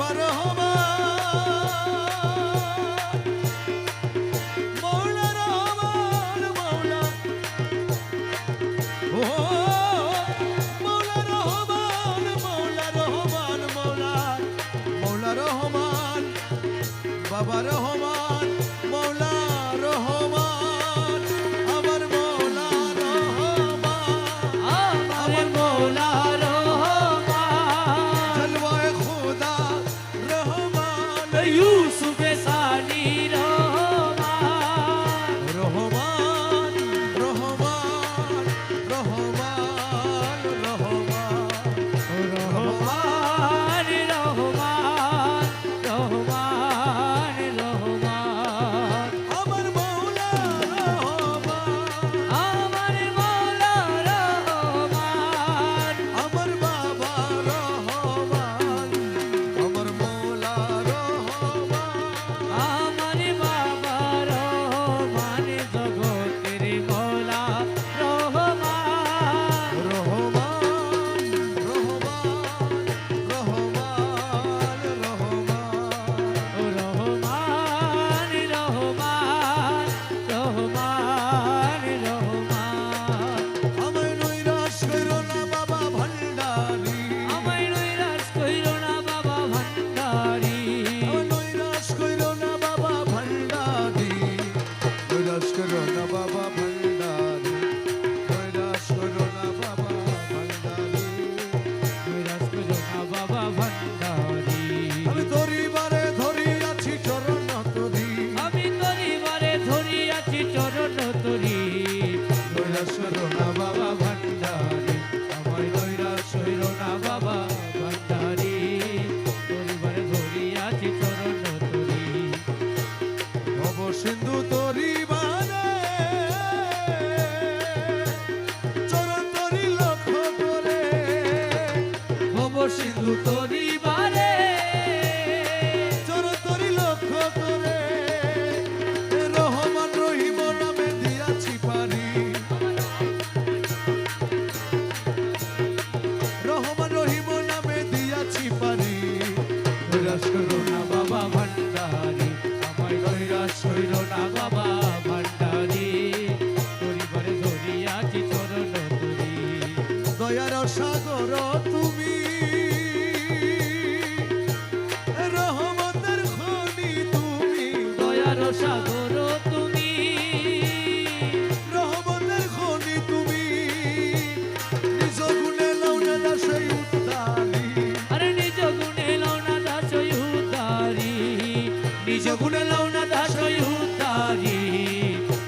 বাবা রহমান মৌলা রহমান মৌলা ও মৌলা রহমান মৌলা রহমান মৌলা মৌলা রহমান বাবা রহমান মৌলা রহমান আমার মৌলা রহমান আমার মৌলা রহমান জলওয়ায়ে খুদা রহমান ইউসুফে সানি রহমান রহমান রহমান রহমান রহমান রহমান রহমান রহমান রহমান আমার মৌলা রহমান আমার মৌলা রহমান আমার বাবা রহমান আমার মৌলা রহমান আমার বাবা রহমান জগতের মৌলা রহমান রহমান রহমান রহমান রহমান রহমান রহমান রহমান আমায় নৈরাশ করো না বাবা ভান্ডারি আমায় নৈরাশ কইরো না বাবা ভান্ডারি আমায় নৈরাশ করো না বাবা ভান্ডারি নৈরাশ করো না বাবা ভান্ডারি নৈরাশ করো না বাবা ভান্ডারি নৈরাশ কইরো না বাবা ভান্ডারি আমি তোরি বারে ধরি আছি চরণ তোরি আমি তরি বারে ধরি আছি চরণ তরি নৈরাশ করো না বাবা ভান্ডারি আমায় নৈরাশ কইরো না বাবা ভান্ডারি তরি বারে ধরি আছি চরণ তরি ভব সিন্ধু তোরি বারে চরণ তোরি লক্ষ্য করে ভব সিন্ধু তরি বারে চরণ তোরি লক্ষ্য করে রহমান রহিম নামে দিয়াছি পারি রহমান রহিম নামে দিয়াছি পারি নৈরাশ করো না বাবা ভান্ডারি আমায় নৈরাশ কইরো না বাবা ভান্ডারি পরিবারে ধরি আছি চরণ তরি দয়ার সাগর তুমি রহমতের খনি তুমি দয়ার সাগর তুমি রহমতের খনি তুমি নিজ গুণে লাউনা দাসই উদ্দারি আরে নিজ গুণে লওনা দাস উদ্ধারি নিজ গুণে লওনা দাস উদ্ধারি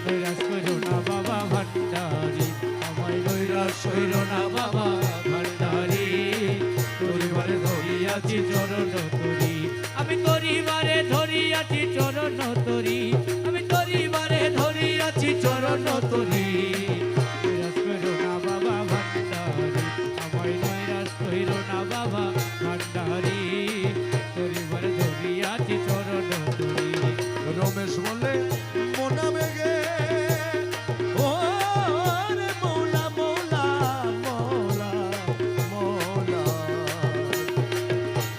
নৈরাশ কইরো না বাবা ভান্ডারি আমায় নৈরাশ কইরো না বাবা ভান্ডারি পরিবারে ধরি আছি চরণ তরি আমি পরিবারে ধরি আছি চরণ তরি আমি পরিবারে ধরি আছি চরণ তরি নৈরাশ কইরো না বাবা ভান্ডারি আমায় নৈরাশ কইরো না বাবা ভান্ডারি পরিবারে ধরি আছি চরণ তরি রমেশ বলে মোনা বেগে ও রে মৌলা মৌলা মৌলা মৌলা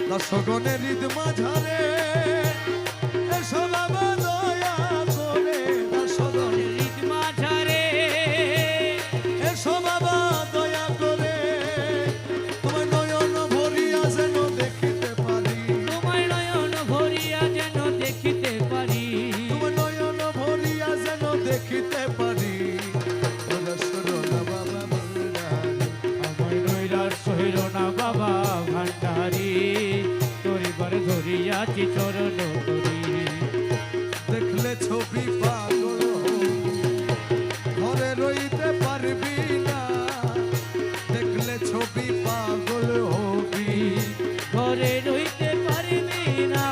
দর্শগণের হৃদ মাঝারে এসো বাবা দয়া করে দর্শগণের হৃদ মাঝারে এসো বাবা দয়া করে তোমার নয়ন ভরিয়া যেন দেখিতে পারি তোমায় নয়ন ভরিয়া যেন দেখিতে পারি তোমার নয়ন ভরিয়া যেন দেখিতে পারি নৈরাশ করো না বাবা ভান্ডারি আমায় নৈরাশ হইল না বাবা ভান্ডারি পরিবারে ধরি আছি চরণ তরি দেখলে ছবি পাগল হই, ঘরে রইতে পারবি না দেখলে ছবি পাগল হবি ঘরে রইতে পারবি না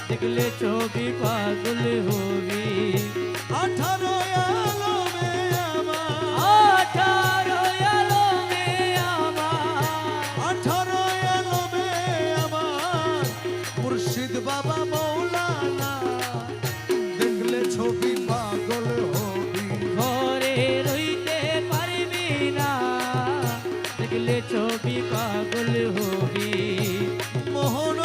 দেখলে ছবি পাগল হবি 18 আলমে আমার 18 আলমে আমার 18 আলমে আমার মুর্শিদ বাবা মৌলানা দেখলে ছবি পাগল হবি ঘরে রইতে পারবি না দেখলে ছবি পাগল হবি মোহন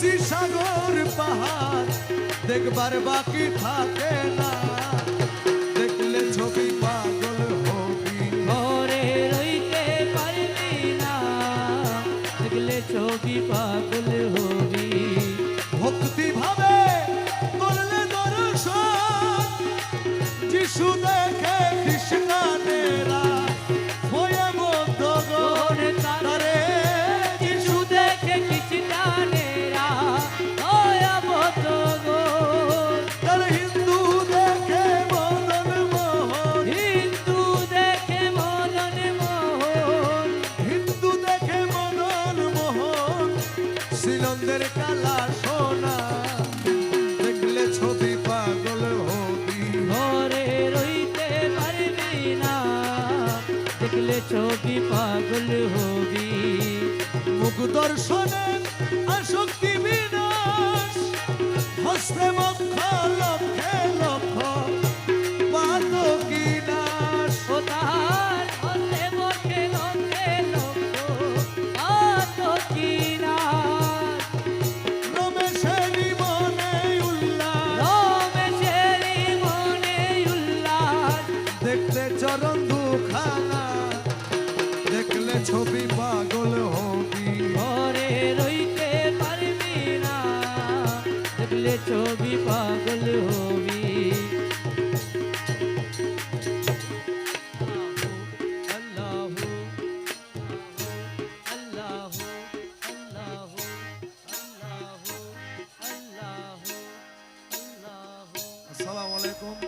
নদী সাগর পাহাড় দেখবার বাকি থাকে না, দেখলে ছবি পাগল হবি। ঘরে রইতে পারবি না, দেখলে ছবি পাগল হবি। ভক্তি ভাবে করলে দর্শন, যিশু দেখে কৃষ্ণানেরা হয়ে বদ্ধ গণ তারে। যিশু দেখে খ্রিস্টানেরা হয়ে বদ্ধ গো। তার হিন্দু দেখে মদন মোহন, হিন্দু দেখে মদন মোহন, হিন্দু দেখে মদন মোহন, শ্রীনন্দের কালা সোনা দেখলে ছবি পাগল হবি। ঘরে রইতে পারবি না, দেখলে ছবি পাগল হবি। মুখ দর্শনে আসক্তি বিনাশ, হস্তে মক্ষ লক্ষে লক্ষ পাতকি নাশ। ও তাহার হস্তে বসে লক্ষে লক্ষ আতকিনাশ। রমেশেরই মনে উল্লাস, রমেশেরই মনে উল্লাস, দেখতে চরণ দুখানা দেখলে ছবি পাগল হবি। ঘরে রইতে পারবি না, দেখলে ছবি পাগল হবি। আল্লাহু আল্লাহু আল্লাহু আল্লাহু আল্লাহু আল্লাহু। আসসালামু আলাইকুম।